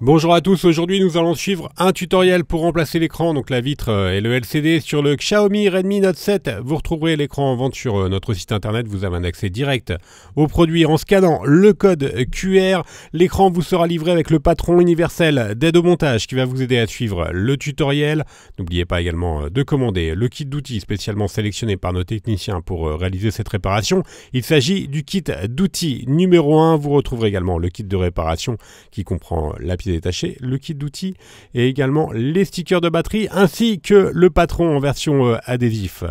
Bonjour à tous, aujourd'hui nous allons suivre un tutoriel pour remplacer l'écran, donc la vitre et le LCD sur le Xiaomi Redmi Note 7. Vous retrouverez l'écran en vente sur notre site internet, vous avez un accès direct au produit en scannant le code QR. L'écran vous sera livré avec le patron universel d'aide au montage qui va vous aider à suivre le tutoriel. N'oubliez pas également de commander le kit d'outils spécialement sélectionné par nos techniciens pour réaliser cette réparation. Il s'agit du kit d'outils numéro 1, vous retrouverez également le kit de réparation qui comprend la pièce détaché, le kit d'outils et également les stickers de batterie ainsi que le patron en version adhésif.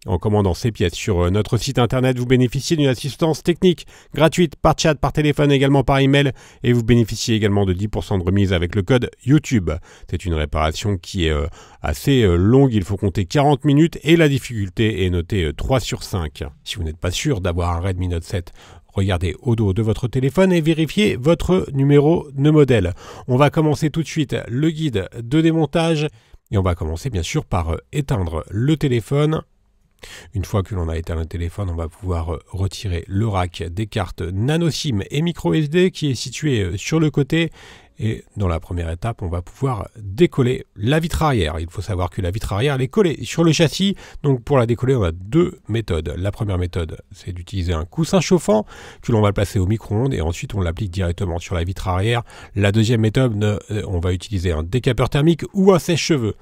En commandant ces pièces sur notre site internet, vous bénéficiez d'une assistance technique gratuite par chat, par téléphone, également par email et vous bénéficiez également de 10% de remise avec le code YouTube. C'est une réparation qui est assez longue, il faut compter 40 minutes et la difficulté est notée 3 sur 5. Si vous n'êtes pas sûr d'avoir un Redmi Note 7, regardez au dos de votre téléphone et vérifiez votre numéro de modèle. On va commencer tout de suite le guide de démontage et on va commencer bien sûr par éteindre le téléphone. Une fois que l'on a éteint le téléphone, on va pouvoir retirer le rack des cartes nano SIM et micro SD qui est situé sur le côté. Et dans la première étape, on va pouvoir décoller la vitre arrière. Il faut savoir que la vitre arrière elle est collée sur le châssis. Donc pour la décoller, on a deux méthodes. La première méthode, c'est d'utiliser un coussin chauffant que l'on va placer au micro-ondes et ensuite on l'applique directement sur la vitre arrière. La deuxième méthode, on va utiliser un décapeur thermique ou un sèche-cheveux.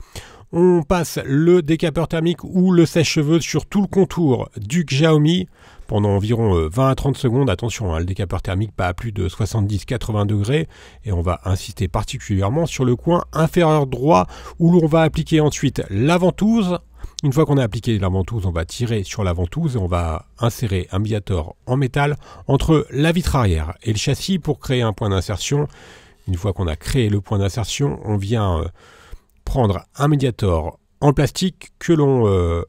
On passe le décapeur thermique ou le sèche-cheveux sur tout le contour du Xiaomi pendant environ 20 à 30 secondes. Attention, le décapeur thermique pas à plus de 70-80 degrés. Et on va insister particulièrement sur le coin inférieur droit où l'on va appliquer ensuite la ventouse. Une fois qu'on a appliqué la ventouse, on va tirer sur la ventouse et on va insérer un médiator en métal entre la vitre arrière et le châssis pour créer un point d'insertion. Une fois qu'on a créé le point d'insertion, on vient prendre un médiator en plastique que l'on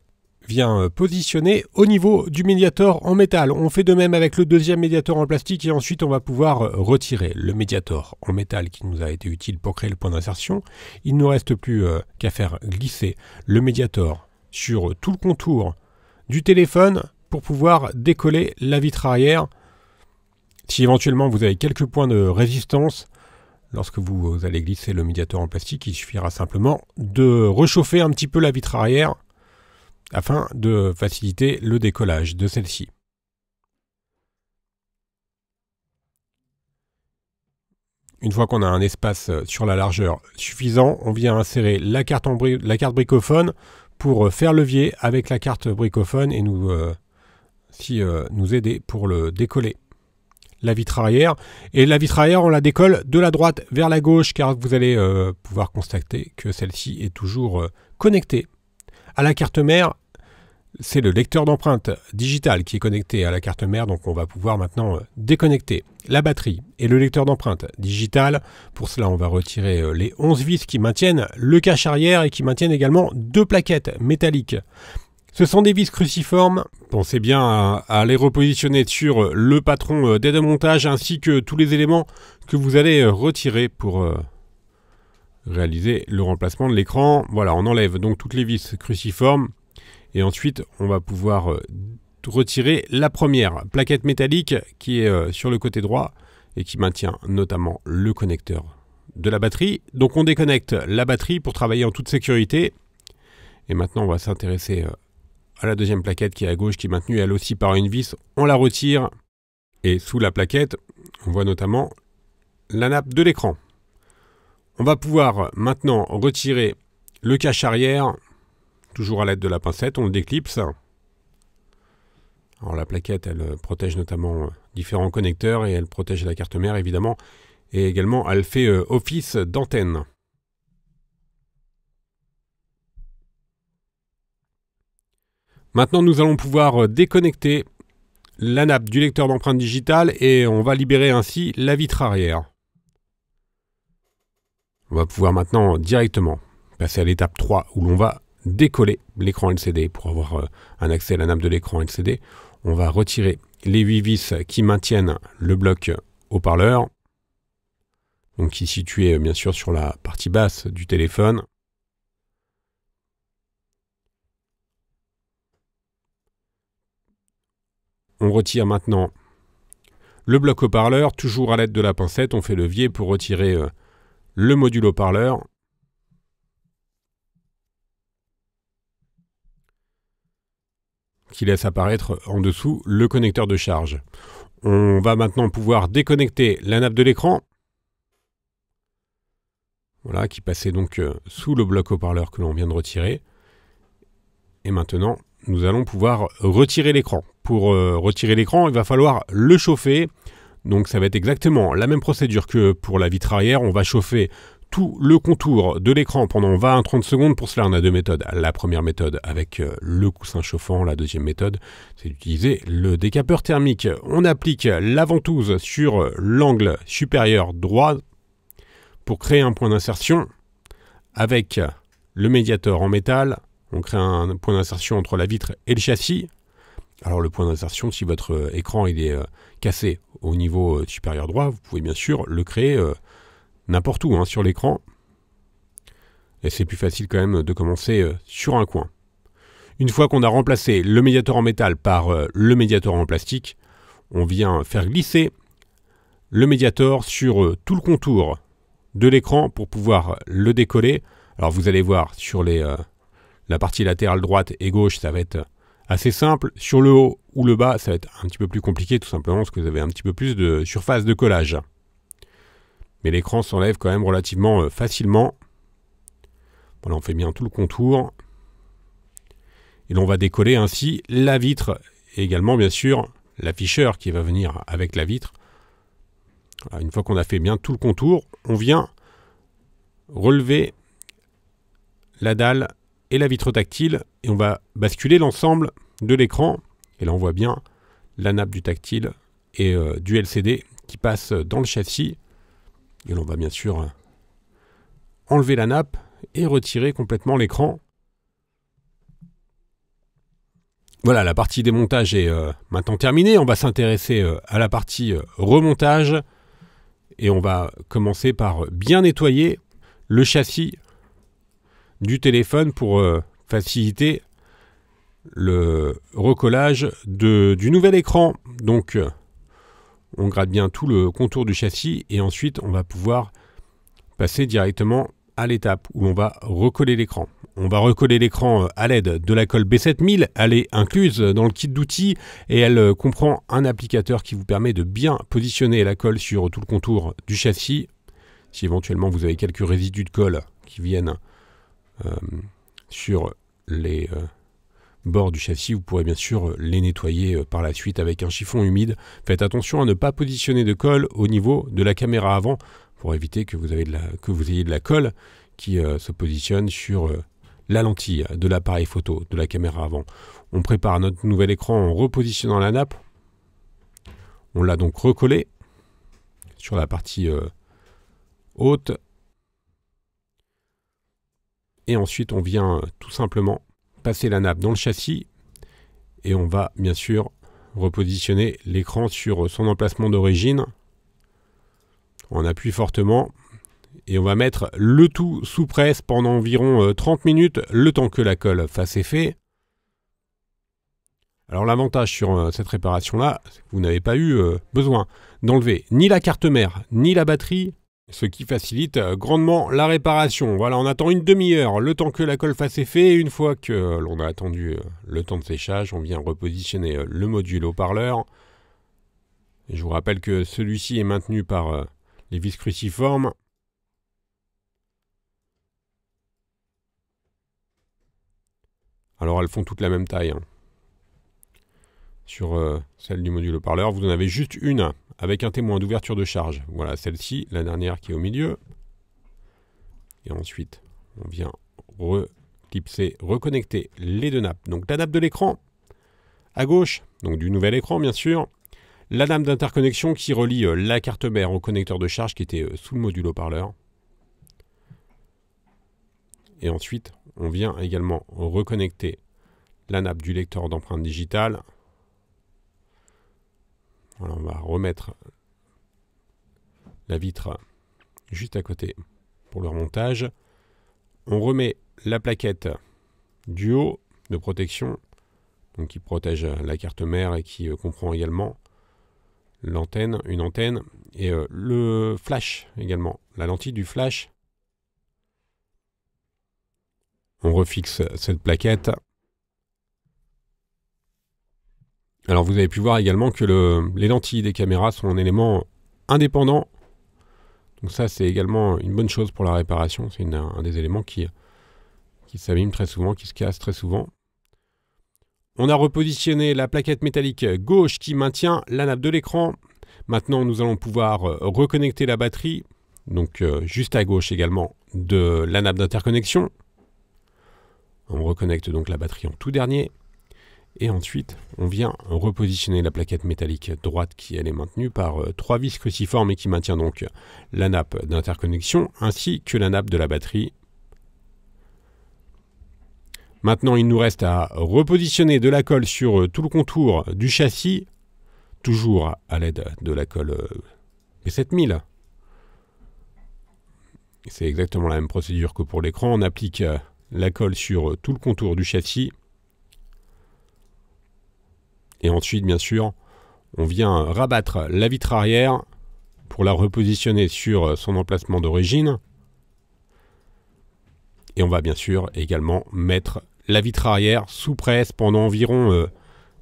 vient positionner au niveau du médiator en métal. On fait de même avec le deuxième médiator en plastique et ensuite on va pouvoir retirer le médiator en métal qui nous a été utile pour créer le point d'insertion. Il ne nous reste plus qu'à faire glisser le médiator sur tout le contour du téléphone pour pouvoir décoller la vitre arrière. Si éventuellement vous avez quelques points de résistance, lorsque vous allez glisser le médiator en plastique, il suffira simplement de réchauffer un petit peu la vitre arrière afin de faciliter le décollage de celle-ci. Une fois qu'on a un espace sur la largeur suffisant, on vient insérer la carte bricophone pour faire levier avec la carte bricophone et nous aider pour le décoller. La vitre arrière. Et la vitre arrière, on la décolle de la droite vers la gauche car vous allez pouvoir constater que celle-ci est toujours connectée à la carte mère. C'est le lecteur d'empreinte digitale qui est connecté à la carte mère, donc on va pouvoir maintenant déconnecter la batterie et le lecteur d'empreinte digitale. Pour cela, on va retirer les 11 vis qui maintiennent le cache arrière et qui maintiennent également deux plaquettes métalliques. Ce sont des vis cruciformes. Pensez bien à les repositionner sur le patron d'aide au montage ainsi que tous les éléments que vous allez retirer pour réaliser le remplacement de l'écran. Voilà, on enlève donc toutes les vis cruciformes et ensuite on va pouvoir retirer la première plaquette métallique qui est sur le côté droit et qui maintient notamment le connecteur de la batterie. Donc on déconnecte la batterie pour travailler en toute sécurité. Et maintenant on va s'intéresser à la deuxième plaquette qui est à gauche, qui est maintenue elle aussi par une vis. On la retire et sous la plaquette, on voit notamment la nappe de l'écran. On va pouvoir maintenant retirer le cache arrière, toujours à l'aide de la pincette, on le déclipse. Alors la plaquette, elle protège notamment différents connecteurs et elle protège la carte mère évidemment. Et également, elle fait office d'antenne. Maintenant, nous allons pouvoir déconnecter la nappe du lecteur d'empreinte digitale et on va libérer ainsi la vitre arrière. On va pouvoir maintenant directement passer à l'étape 3 où l'on va décoller l'écran LCD pour avoir un accès à la nappe de l'écran LCD. On va retirer les 8 vis qui maintiennent le bloc haut-parleur, donc qui est situé bien sûr sur la partie basse du téléphone. On retire maintenant le bloc haut-parleur, toujours à l'aide de la pincette, on fait levier pour retirer le module haut-parleur. Qui laisse apparaître en dessous le connecteur de charge. On va maintenant pouvoir déconnecter la nappe de l'écran. Voilà, qui passait donc sous le bloc haut-parleur que l'on vient de retirer. Et maintenant, nous allons pouvoir retirer l'écran. Pour retirer l'écran, il va falloir le chauffer. Donc ça va être exactement la même procédure que pour la vitre arrière. On va chauffer tout le contour de l'écran pendant 20 à 30 secondes. Pour cela, on a deux méthodes. La première méthode avec le coussin chauffant. La deuxième méthode, c'est d'utiliser le décapeur thermique. On applique la ventouse sur l'angle supérieur droit pour créer un point d'insertion. Avec le médiator en métal, on crée un point d'insertion entre la vitre et le châssis. Alors le point d'insertion, si votre écran il est cassé au niveau supérieur droit, vous pouvez bien sûr le créer n'importe où sur l'écran. Et c'est plus facile quand même de commencer sur un coin. Une fois qu'on a remplacé le médiator en métal par le médiator en plastique, on vient faire glisser le médiator sur tout le contour de l'écran pour pouvoir le décoller. Alors vous allez voir sur la partie latérale droite et gauche, ça va être assez simple. Sur le haut ou le bas, ça va être un petit peu plus compliqué tout simplement parce que vous avez un petit peu plus de surface de collage. Mais l'écran s'enlève quand même relativement facilement. Voilà, on fait bien tout le contour. Et l'on va décoller ainsi la vitre et également bien sûr l'afficheur qui va venir avec la vitre. Voilà, une fois qu'on a fait bien tout le contour, on vient relever la dalle et la vitre tactile et on va basculer l'ensemble de l'écran. Et là on voit bien la nappe du tactile et du LCD qui passe dans le châssis. Et l'on va bien sûr enlever la nappe et retirer complètement l'écran. Voilà, la partie démontage est maintenant terminée. On va s'intéresser à la partie remontage. Et on va commencer par bien nettoyer le châssis du téléphone pour faciliter le recollage du nouvel écran. Donc on gratte bien tout le contour du châssis et ensuite on va pouvoir passer directement à l'étape où l'on va recoller l'écran. On va recoller l'écran à l'aide de la colle B7000. Elle est incluse dans le kit d'outils et elle comprend un applicateur qui vous permet de bien positionner la colle sur tout le contour du châssis. Si éventuellement vous avez quelques résidus de colle qui viennent sur les bords du châssis, vous pourrez bien sûr les nettoyer par la suite avec un chiffon humide. Faites attention à ne pas positionner de colle au niveau de la caméra avant pour éviter que vous ayez de la colle qui se positionne sur la lentille de l'appareil photo de la caméra avant. On prépare notre nouvel écran en repositionnant la nappe. On l'a donc recollé sur la partie haute. Et ensuite on vient tout simplement passer la nappe dans le châssis et on va bien sûr repositionner l'écran sur son emplacement d'origine. On appuie fortement et on va mettre le tout sous presse pendant environ 30 minutes, le temps que la colle fasse effet. Alors l'avantage sur cette réparation-là, c'est que vous n'avez pas eu besoin d'enlever ni la carte mère, ni la batterie, ce qui facilite grandement la réparation. Voilà, on attend une demi-heure, le temps que la colle fasse effet. Et une fois que l'on a attendu le temps de séchage, on vient repositionner le module haut-parleur. Je vous rappelle que celui-ci est maintenu par les vis cruciformes. Alors elles font toutes la même taille. Sur celle du module haut-parleur, vous en avez juste une avec un témoin d'ouverture de charge. Voilà celle-ci, la dernière qui est au milieu. Et ensuite, on vient reclipser, reconnecter les deux nappes. Donc la nappe de l'écran à gauche, donc du nouvel écran bien sûr. La nappe d'interconnexion qui relie la carte mère au connecteur de charge qui était sous le module haut-parleur. Et ensuite, on vient également reconnecter la nappe du lecteur d'empreintes digitales. Voilà, on va remettre la vitre juste à côté pour le remontage. On remet la plaquette du haut de protection, donc qui protège la carte mère et qui comprend également l'antenne, une antenne. Et le flash également, la lentille du flash. On refixe cette plaquette. Alors vous avez pu voir également que les lentilles des caméras sont un élément indépendant. Donc ça c'est également une bonne chose pour la réparation. C'est un des éléments qui s'abîme très souvent, qui se casse très souvent. On a repositionné la plaquette métallique gauche qui maintient la nappe de l'écran. Maintenant nous allons pouvoir reconnecter la batterie. Donc juste à gauche également de la nappe d'interconnexion. On reconnecte donc la batterie en tout dernier. Et ensuite, on vient repositionner la plaquette métallique droite qui elle est maintenue par 3 vis cruciformes et qui maintient donc la nappe d'interconnexion ainsi que la nappe de la batterie. Maintenant, il nous reste à repositionner de la colle sur tout le contour du châssis, toujours à l'aide de la colle P7000. C'est exactement la même procédure que pour l'écran. On applique la colle sur tout le contour du châssis. Et ensuite, bien sûr, on vient rabattre la vitre arrière pour la repositionner sur son emplacement d'origine. Et on va bien sûr également mettre la vitre arrière sous presse pendant environ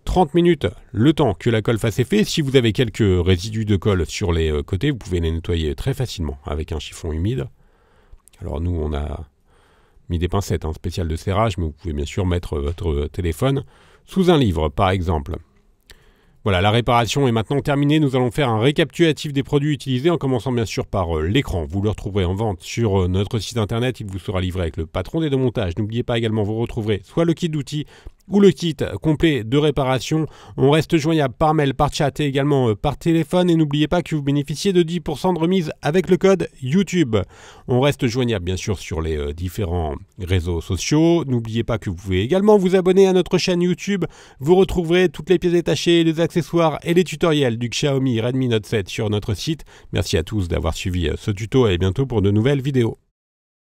30 minutes, le temps que la colle fasse effet. Si vous avez quelques résidus de colle sur les côtés, vous pouvez les nettoyer très facilement avec un chiffon humide. Alors nous, on a mis des pincettes spéciales de serrage, mais vous pouvez bien sûr mettre votre téléphone sous un livre, par exemple. Voilà, la réparation est maintenant terminée. Nous allons faire un récapitulatif des produits utilisés en commençant bien sûr par l'écran. Vous le retrouverez en vente sur notre site internet. Il vous sera livré avec le patron des démontages. N'oubliez pas également, vous retrouverez soit le kit d'outils ou le kit complet de réparation. On reste joignable par mail, par chat et également par téléphone. Et n'oubliez pas que vous bénéficiez de 10% de remise avec le code YouTube. On reste joignable bien sûr sur les différents réseaux sociaux. N'oubliez pas que vous pouvez également vous abonner à notre chaîne YouTube. Vous retrouverez toutes les pièces détachées, les accessoires et les tutoriels du Xiaomi Redmi Note 7 sur notre site. Merci à tous d'avoir suivi ce tuto et à bientôt pour de nouvelles vidéos.